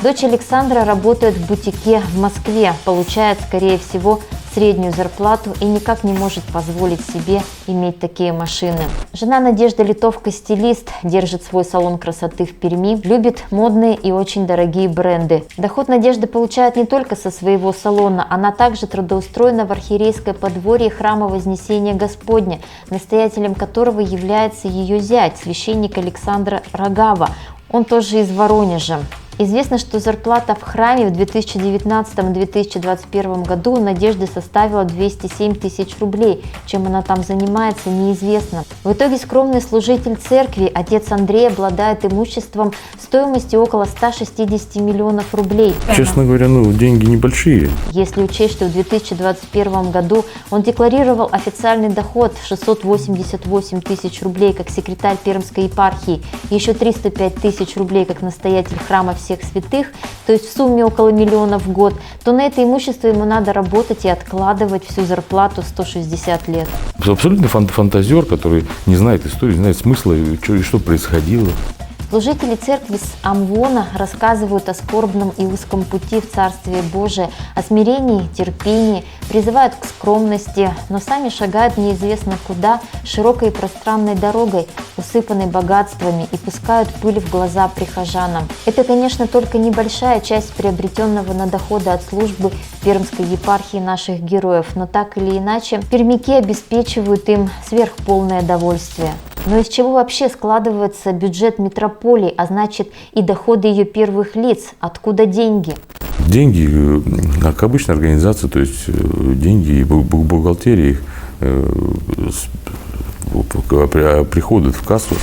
Дочь Александра работает в бутике в Москве, получает, скорее всего, среднюю зарплату и никак не может позволить себе иметь такие машины. Жена Надежда Литовка – стилист, держит свой салон красоты в Перми, любит модные и очень дорогие бренды. Доход Надежда получает не только со своего салона, она также трудоустроена в архиерейское подворье храма Вознесения Господня, настоятелем которого является ее зять, священник Александр Рогава. Он тоже из Воронежа. Известно, что зарплата в храме в 2019-2021 году у Надежды составила 207 тысяч рублей. Чем она там занимается, неизвестно. В итоге скромный служитель церкви, отец Андрей, обладает имуществом стоимостью около 160 миллионов рублей. Честно говоря, деньги небольшие. Если учесть, что в 2021 году он декларировал официальный доход в 688 тысяч рублей как секретарь Пермской епархии и еще 305 тысяч рублей как настоятель храма всех святых, то есть в сумме около миллиона в год, то на это имущество ему надо работать и откладывать всю зарплату 160 лет. Абсолютно фантазер, который не знает истории, не знает смысла и что происходило. Служители церкви с Амвона рассказывают о скорбном и узком пути в Царствие Божие, о смирении, терпении, призывают к скромности, но сами шагают неизвестно куда, широкой и пространной дорогой, усыпанной богатствами, и пускают пыль в глаза прихожанам. Это, конечно, только небольшая часть приобретенного на доходы от службы в Пермской епархии наших героев, но так или иначе пермяки обеспечивают им сверхполное довольствие. Но из чего вообще складывается бюджет митрополии, а значит и доходы ее первых лиц? Откуда деньги? Деньги, как обычная организация, то есть деньги и бухгалтерии приходят в кассу.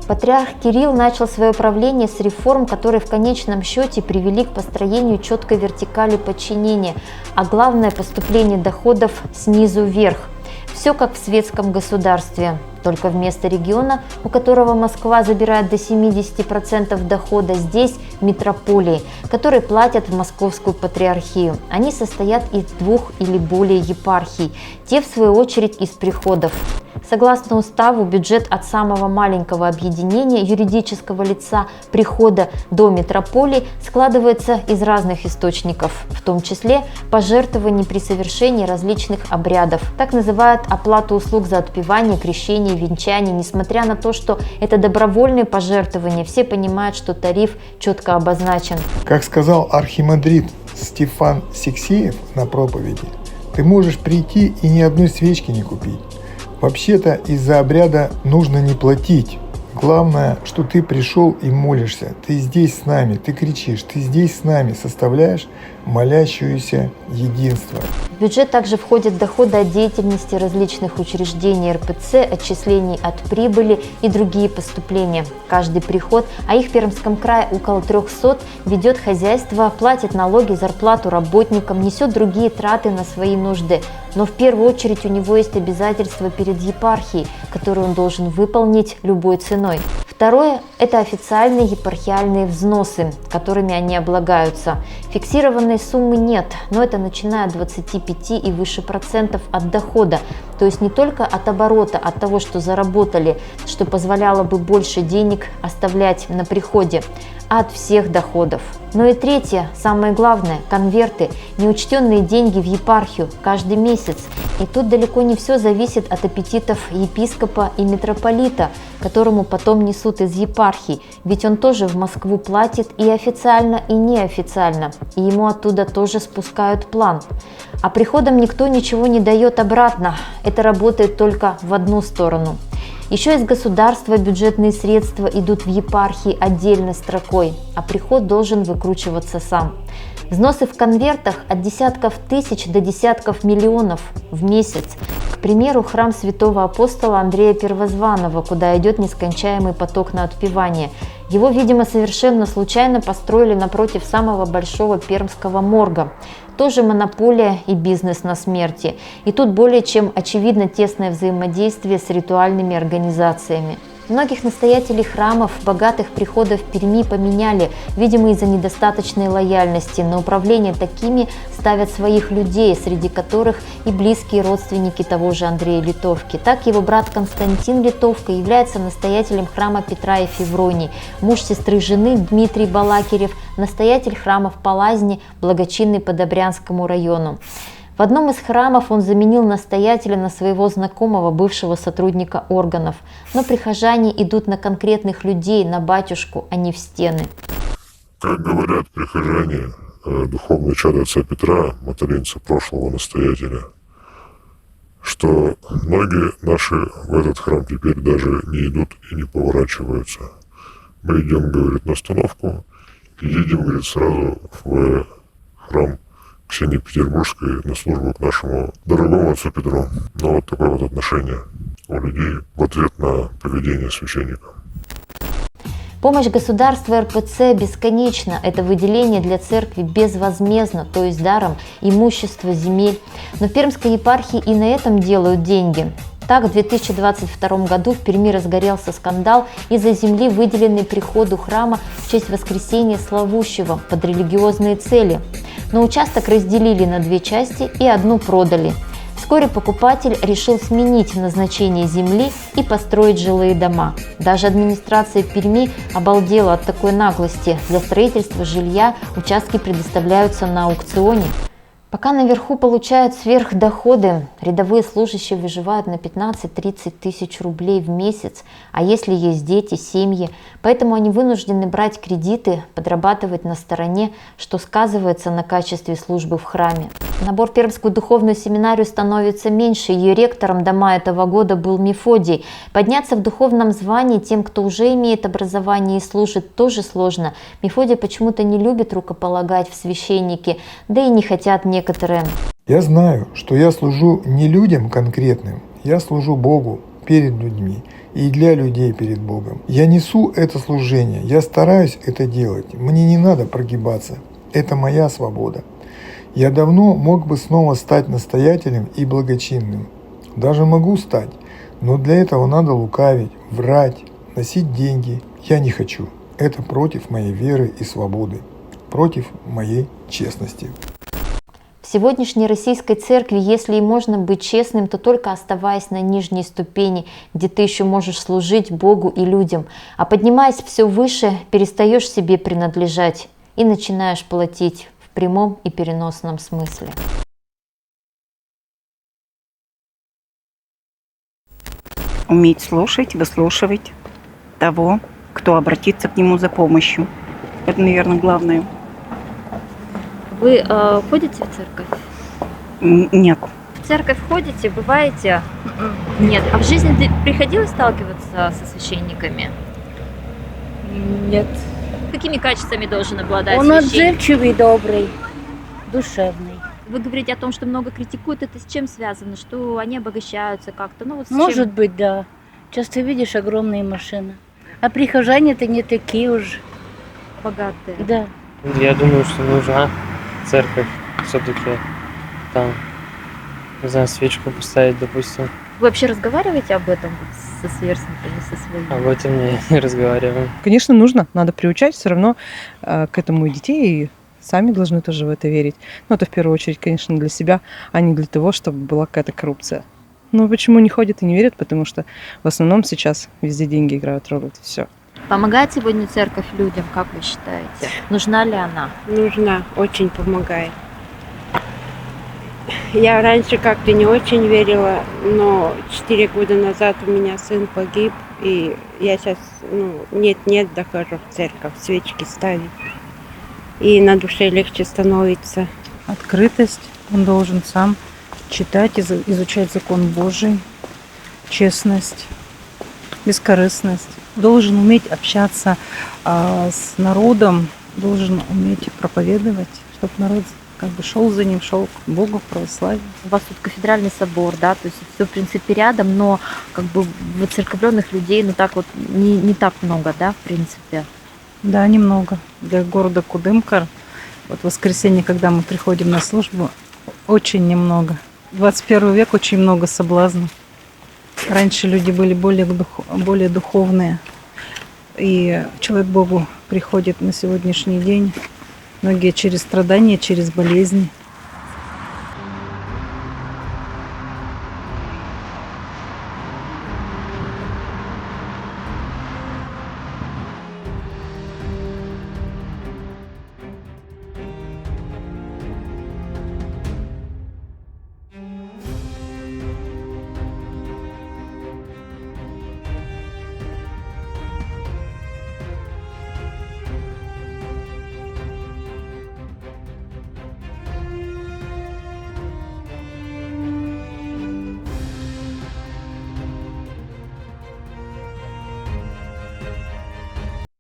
Патриарх Кирилл начал свое правление с реформ, которые в конечном счете привели к построению четкой вертикали подчинения, а главное – поступление доходов снизу вверх. Все как в светском государстве. Только вместо региона, у которого Москва забирает до 70% дохода, здесь метрополии, которые платят в московскую патриархию. Они состоят из 2 или более епархий, те в свою очередь из приходов. Согласно уставу, бюджет от самого маленького объединения юридического лица прихода до метрополии складывается из разных источников, в том числе пожертвований при совершении различных обрядов. Так называют оплату услуг за отпевание, крещение, венчание. Несмотря на то, что это добровольные пожертвования, все понимают, что тариф четко обозначен. Как сказал архимандрит Стефан Сексеев на проповеди, ты можешь прийти и ни одной свечки не купить. Вообще-то из-за обряда нужно не платить. Главное, что ты пришел и молишься. Ты здесь с нами, ты кричишь, ты здесь с нами, составляешь молящееся единство. В бюджет также входят доходы от деятельности различных учреждений РПЦ, отчислений от прибыли и другие поступления. Каждый приход, а их в Пермском крае около 300, ведет хозяйство, платит налоги, зарплату работникам, несет другие траты на свои нужды. Но в первую очередь у него есть обязательства перед епархией, которые он должен выполнить любой ценой. Второе – это официальные епархиальные взносы, которыми они облагаются. Фиксированной суммы нет, но это начиная от 25 и выше процентов от дохода. То есть не только от оборота, от того, что заработали, что позволяло бы больше денег оставлять на приходе, а от всех доходов. Ну и третье, самое главное – конверты, неучтенные деньги в епархию каждый месяц. И тут далеко не все зависит от аппетитов епископа и митрополита, которому потом несут из епархий, ведь он тоже в Москву платит и официально, и неофициально, и ему оттуда тоже спускают план. А приходам никто ничего не дает обратно, это работает только в одну сторону. Еще из государства бюджетные средства идут в епархии отдельной строкой, а приход должен выкручиваться сам. Взносы в конвертах от десятков тысяч до десятков миллионов в месяц. К примеру, храм святого апостола Андрея Первозванного, куда идет нескончаемый поток на отпевание. Его, видимо, совершенно случайно построили напротив самого большого пермского морга. Тоже монополия и бизнес на смерти. И тут более чем очевидно тесное взаимодействие с ритуальными организациями. Многих настоятелей храмов, богатых приходов Перми поменяли, видимо, из-за недостаточной лояльности. На управление такими ставят своих людей, среди которых и близкие родственники того же Андрея Литовки. Так его брат Константин Литовка является настоятелем храма Петра и Февронии, муж сестры жены Дмитрий Балакирев, настоятель храма в Палазне, благочинный по Добрянскому району. В одном из храмов он заменил настоятеля на своего знакомого, бывшего сотрудника органов. Но прихожане идут на конкретных людей, на батюшку, а не в стены. Как говорят прихожане, духовные чада отца Петра, мотолинцы прошлого настоятеля, что многие наши в этот храм теперь даже не идут и не поворачиваются. Мы идем, говорит, на остановку и едем, говорит, сразу в храм Ксении Петербургской на службу к нашему дорогому отцу Петру. Но вот такое вот отношение у людей в ответ на поведение священника. Помощь государства РПЦ бесконечна. Это выделение для церкви безвозмездно, то есть даром, имущество, земель. Но в Пермской епархии и на этом делают деньги. Так, в 2022 году в Перми разгорелся скандал из-за земли, выделенной приходу храма в честь воскресения Славущего под религиозные цели. Но участок разделили на 2 части и одну продали. Вскоре покупатель решил сменить назначение земли и построить жилые дома. Даже администрация Перми обалдела от такой наглости. Для строительства жилья участки предоставляются на аукционе. Пока наверху получают сверхдоходы, рядовые служащие выживают на 15-30 тысяч рублей в месяц, а если есть дети, семьи, поэтому они вынуждены брать кредиты, подрабатывать на стороне, что сказывается на качестве службы в храме. Набор в Пермскую духовную семинарию становится меньше, ее ректором до мая этого года был Мефодий. Подняться в духовном звании тем, кто уже имеет образование и служит, тоже сложно. Мефодий почему-то не любит рукополагать в священники, да и не хотят некоторые. Я знаю, что я служу не людям конкретным, я служу Богу перед людьми. и для людей перед Богом. Я несу это служение, я стараюсь это делать. Мне не надо прогибаться. Это моя свобода. Я давно мог бы снова стать настоятелем и благочинным. Даже могу стать, но для этого надо лукавить, врать, носить деньги. Я не хочу. Это против моей веры и свободы, против моей честности. В сегодняшней российской церкви, если и можно быть честным, то только оставаясь на нижней ступени, где ты еще можешь служить Богу и людям. А поднимаясь все выше, перестаешь себе принадлежать и начинаешь платить в прямом и переносном смысле. Уметь слушать, выслушивать того, кто обратится к нему за помощью. Это, наверное, главное. Вы ходите в церковь? Нет. В церковь ходите, бываете? Нет. А в жизни приходилось сталкиваться со священниками? Нет. Какими качествами должен обладать Он священник? отзывчивый, добрый, душевный. Вы говорите о том, что много критикуют. Это с чем связано? Что они обогащаются как-то? Ну, вот с Может чем? быть, да. Часто видишь огромные машины. А прихожане-то не такие уж богатые. Да. Я думаю, что нужна церковь все-таки там, не знаю, свечку поставить, допустим. Вы вообще разговариваете об этом со сверстниками, со своими? Об этом не разговариваем. Конечно, нужно, надо приучать все равно к этому и детей, и сами должны тоже в это верить. Но это в первую очередь, конечно, для себя, а не для того, чтобы была какая-то коррупция. Но почему не ходят и не верят? Потому что в основном сейчас везде деньги играют роль, это все. Помогает сегодня церковь людям, как вы считаете? Нужна ли она? Нужна, очень помогает. Я раньше как-то не очень верила, но 4 года назад у меня сын погиб, и я сейчас нет-нет дохожу в церковь, свечки ставить. И на душе легче становится. Открытость, он должен сам читать, изучать закон Божий, честность, бескорыстность. Должен уметь общаться с народом, должен уметь проповедовать, чтобы народ как бы шел за ним, шел к Богу, в православие. У вас тут кафедральный собор, да, то есть все в принципе рядом, но как бы воцерковленных людей, ну так вот не так много, да, в принципе. Да, немного. Для города Кудымкар, вот в воскресенье, когда мы приходим на службу, очень немного. 21 век очень много соблазнов. Раньше люди были более духовные, и человек к Богу приходит на сегодняшний день. Многие через страдания, через болезни.